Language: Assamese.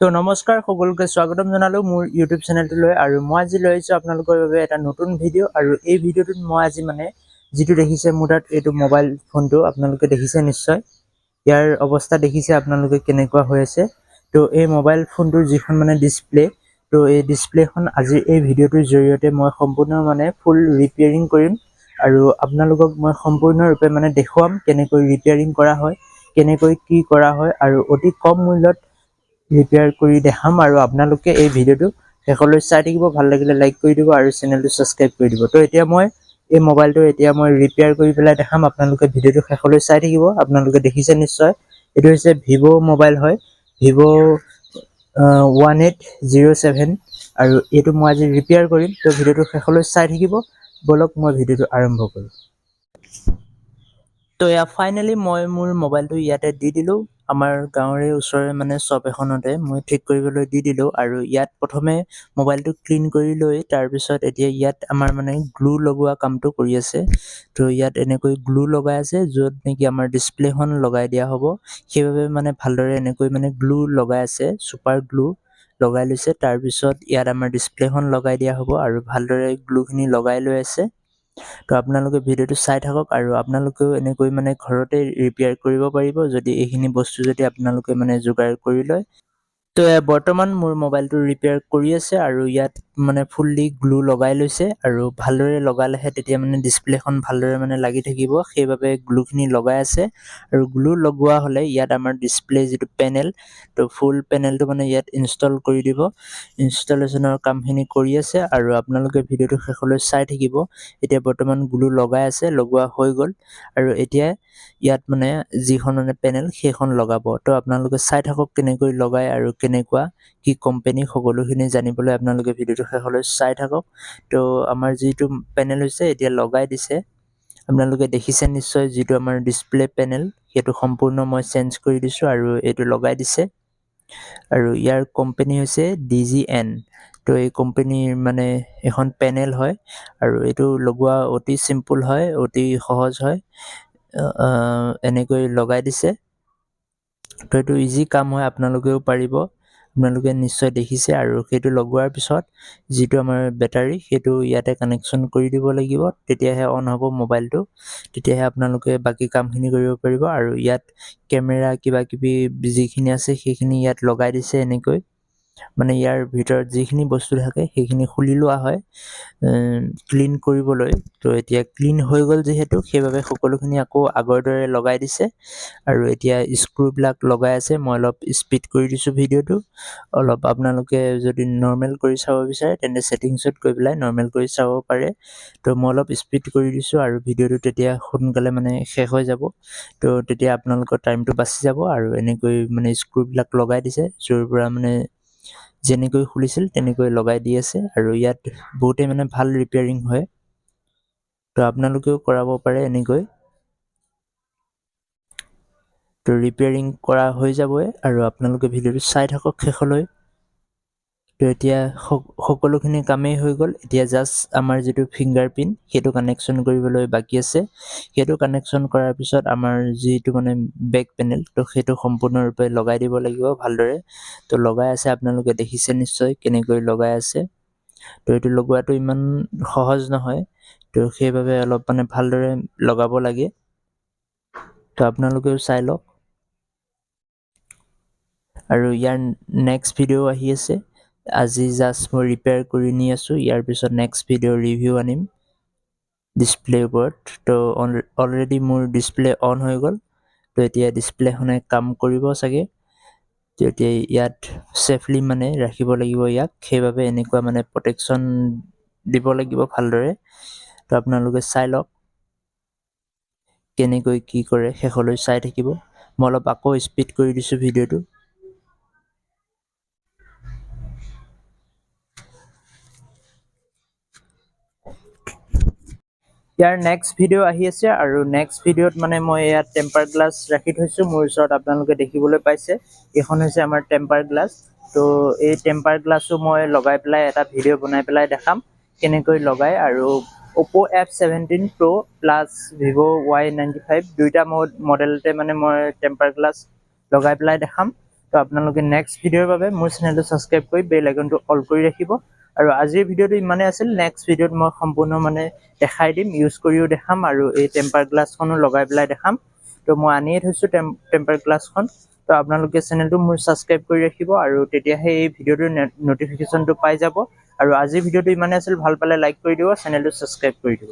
তো নমস্কাৰ সকলোকে স্বাগতম জনালো মোৰ ইউটিউব চেনেলটোলৈ আৰু মই আজি লৈ আহিছোঁ আপোনালোকৰ বাবে এটা নতুন ভিডিঅ' আৰু এই ভিডিঅ'টোত মই আজি যিটো দেখিছে মোৰ তাত এইটো মোবাইল ফোনটো আপোনালোকে দেখিছে নিশ্চয় ইয়াৰ অৱস্থা দেখিছে আপোনালোকে কেনেকুৱা হৈ আছে তো এই মোবাইল ফোনটোৰ যিখন ডিসপ্লে তো এই ডিসপ্লেখন আজি এই ভিডিঅ'টোৰ জৰিয়তে মই সম্পূৰ্ণ ফুল ৰিপেয়াৰিং কৰিম আৰু আপোনালোকক মই সম্পূৰ্ণৰূপে দেখুৱাম কেনেকৈ ৰিপেয়াৰিং কৰা হয় কেনেকৈ কি কৰা হয় আৰু অতি কম মূল্যত ৰিপেয়াৰ কৰি দেখাম আৰু আপোনালোকে এই ভিডিঅ'টো শেষলৈ চাই থাকিব ভাল লাগিলে লাইক কৰি দিব আৰু চেনেলটো সাবস্ক্ৰাইব কৰি দিব তো এতিয়া মই এই মোবাইলটো ৰিপেয়াৰ কৰি পেলাই দেখাম আপোনালোকে ভিডিঅ'টো শেষলৈ চাই থাকিব আপোনালোকে দেখিছে নিশ্চয় এটো হৈছে Vivo মোবাইল হয় Vivo 1807 আৰু এটো মই আজি ৰিপেয়াৰ কৰিম তো ভিডিঅ'টো শেষলৈ চাই থাকিব বলক মই ভিডিঅ'টো আৰম্ভ কৰো তো ফাইনালি মই মোৰ মোবাইলটো ইয়াতে দি দিলো আমাৰ গাঁৱৰে ওচৰৰে শ্বপ এখনতে মই ঠিক কৰিবলৈ দি দিলো আৰু ইয়াত প্ৰথমে মোবাইলটো ক্লিন কৰি লৈ তাৰ পিছত এতিয়া ইয়াত আমাৰ গ্লু লগোৱা কামটো কৰি আছে তো ইয়াত এনেকৈ গ্লু লগাই আছে য'ত নেকি আমাৰ ডিসপ্লেখন লগাই দিয়া হ'ব সেইভাবে ভালদৰে এনেকৈ গ্লু লগাই আছে সুপাৰ গ্লু লগাই লৈছে তাৰ পিছত ইয়াত আমাৰ ডিসপ্লেখন লগাই দিয়া হ'ব আৰু ভালদৰে গ্লুখিনি লগাই লৈ আছে তো আপোনালোকে ভিডিঅ'টো চাই থাকক আৰু আপোনালোকেও এনেকৈ ঘৰতে ৰিপেয়াৰ কৰিব পাৰিব যদি এইখিনি বস্তু যদি আপোনালোকে যোগাৰ কৰি লয় তো বৰ্তমান মোৰ মোবাইলটো ৰিপেয়াৰ কৰি আছে আৰু ইয়াত ফুললি গ্লু লগাই লৈছে আৰু ভালদৰে লগালেহে তেতিয়া ডিসপ্লেখন ভালদৰে লাগি থাকিব সেইভাবে গ্লুখিনি লগাই আছে আৰু গ্লু লগোৱা হলে ইয়াত আমাৰ ডিসপ্লে যিটো পেনেল তো ফুল পেনেলটো ইয়াত ইনষ্টল কৰি দিব ইনষ্টলেচনৰ কামখিনি কৰি আছে আৰু আপোনালোকে ভিডিঅ'টো শেষলৈ চাই থাকিব এতিয়া বৰ্তমান গ্লু লগাই আছে লগোৱা হৈ গ'ল আৰু এতিয়া ইয়াত যিখন পেনেল সেইখন লগাব তো আপোনালোকে চাই থাকক কেনেকৈ লগাই আৰু কেনেকুৱা কি কোম্পানী সকলোখিনি জানিবলৈ আপোনালোকে ভিডিঅ'টো শেষলৈ চাই থাকক তো আমাৰ যিটো পেনেল হৈছে এতিয়া লগাই দিছে আপোনালোকে দেখিছে নিশ্চয় যিটো আমাৰ ডিসপ্লে পেনেল সেইটো সম্পূৰ্ণ মই চেঞ্জ কৰি দিছো আৰু এইটো লগাই দিছে আৰু ইয়াৰ কোম্পানী হৈছে DGN তো এই কোম্পানীৰ এখন পেনেল হয় আৰু এইটো লগোৱা অতি সিম্পল হয় অতি সহজ হয় এনেকৈ লগাই দিছে তো এইটো ইজি কাম হয় আপোনালোকেও পাৰিব আপোনালোকে নিশ্চয় দেখিছে আৰু সেইটো লগোৱাৰ পিছত যিটো আমাৰ বেটাৰী সেইটো ইয়াতে কানেকচন কৰি দিব লাগিব তেতিয়াহে অন হ'ব মোবাইলটো তেতিয়াহে আপোনালোকে বাকি কামখিনি কৰিব পাৰিব আৰু ইয়াত কেমেৰা কিবা কিবি যিখিনি আছে সেইখিনি ইয়াত লগাই দিছে এনেকৈ ইয়াৰ ভিতৰত যিখিনি বস্তু থাকে সেইখিনি খুলি লোৱা হয় ক্লিন কৰিবলৈ তো এতিয়া ক্লিন হৈ গ'ল যেহেতু সেইভাবে সকলোখিনি আকৌ আগৰ দৰে লগাই দিছে আৰু এতিয়া স্ক্ৰুবিলাক লগাই আছে মই অলপ স্পীড কৰি দিছো ভিডিঅ'টো অলপ আপোনালোকে যদি নৰ্মেল কৰি চাব বিচাৰে তেন্তে সেটিংছত গৈ পেলাই নৰ্মেল কৰি চাব পাৰে তো মই অলপ স্পীড কৰি দিছো আৰু ভিডিঅ'টো তেতিয়া সোনকালে শেষ হৈ যাব তো তেতিয়া আপোনালোকৰ টাইমটো বাচি যাব আৰু এনেকৈ স্ক্ৰুবিলাক লগাই দিছে য'ৰ পৰা যেনেকৈ খুলিছিল তেনেকৈ লগাই দি আছে আৰু ইয়াত বহুতে ভাল ৰিপেয়াৰিং হয় তো আপোনালোকেও কৰাব পাৰে এনেকৈ তো ৰিপেয়াৰিং কৰা হৈ যাবই আৰু আপোনালোকে ভিডিঅ'টো চাই থাকক শেষলৈ তো এতিয়া সকলোখিনি কামেই হৈ গ'ল এতিয়া জাস্ট আমাৰ যিটো ফিংগাৰপ্ৰিন্ট সেইটো কানেকচন কৰিবলৈ বাকি আছে সেইটো কানেকচন কৰাৰ পিছত আমাৰ যিটো বেক পেনেল তো সেইটো সম্পূৰ্ণৰূপে লগাই দিব লাগিব ভালদৰে তো লগাই আছে আপোনালোকে দেখিছে নিশ্চয় কেনেকৈ লগাই আছে তো এইটো লগোৱাটো ইমান সহজ নহয় তো সেইভাবে অলপ ভালদৰে লগাব লাগে তো আপোনালোকেও চাই লওক আৰু ইয়াৰ নেক্সট ভিডিঅ' আহি আছে আজি জাস্ট মই ৰিপেয়াৰ কৰি নি আছো ইয়াৰ পিছত নেক্সট ভিডিঅ' ৰিভিউ আনিম ডিসপ্লেৰ ওপৰত তো অলৰেডি মোৰ ডিসপ্লে অন হৈ গ'ল তো এতিয়া ডিসপ্লেখনে কাম কৰিব চাগে তো এতিয়া ইয়াত সেফলি ৰাখিব লাগিব ইয়াক সেইভাবে এনেকুৱা প্ৰটেকচন দিব লাগিব ভালদৰে তো আপোনালোকে চাই লওক কেনেকৈ কি কৰে শেষলৈ চাই থাকিব মই অলপ আকৌ স্পীড কৰি দিছো ভিডিঅ'টো ইয়াৰ নেক্সট ভিডিঅ' আহি আছে আৰু নেক্সট ভিডিঅ'ত মই ইয়াত টেম্পাৰ গ্লাছ ৰাখি থৈছো মোৰ ওচৰত আপোনালোকে দেখিবলৈ পাইছে এইখন হৈছে আমাৰ টেম্পাৰ গ্লাছ তো এই টেম্পাৰ গ্লাছটো মই লগাই পেলাই এটা ভিডিঅ' বনাই পেলাই দেখাম কেনেকৈ লগাই আৰু Oppo F17 Pro plus Vivo Y95 দুইটা মডেলতে মই টেম্পাৰ গ্লাছ লগাই পেলাই দেখাম তো তো আপোনালোকে নেক্সট ভিডিঅ'ৰ বাবে মোৰ চেনেলটো ছাবস্ক্ৰাইব কৰি বেল আইকনটো অল কৰি ৰাখিব। আৰু আজিৰ ভিডিঅ'টো ইমানেই আছিল। নেক্সট ভিডিঅ'ত মই সম্পূৰ্ণ দেখাই দিম, ইউজ কৰিও দেখাম আৰু এই টেম্পাৰ গ্লাছখনো লগাই পেলাই দেখাম। তো মই আনিয়ে থৈছোঁ টেম্পাৰ গ্লাছখন। তো আপোনালোকে চেনেলটো মোৰ ছাবস্ক্ৰাইব কৰি ৰাখিব আৰু তেতিয়াহে এই ভিডিঅ'টোৰ নটিফিকেশ্যনটো পাই যাব। আৰু আজিৰ ভিডিঅ'টো ইমানেই আছিল। ভাল পালে লাইক কৰি দিব, চেনেলটো ছাবস্ক্ৰাইব কৰি দিব।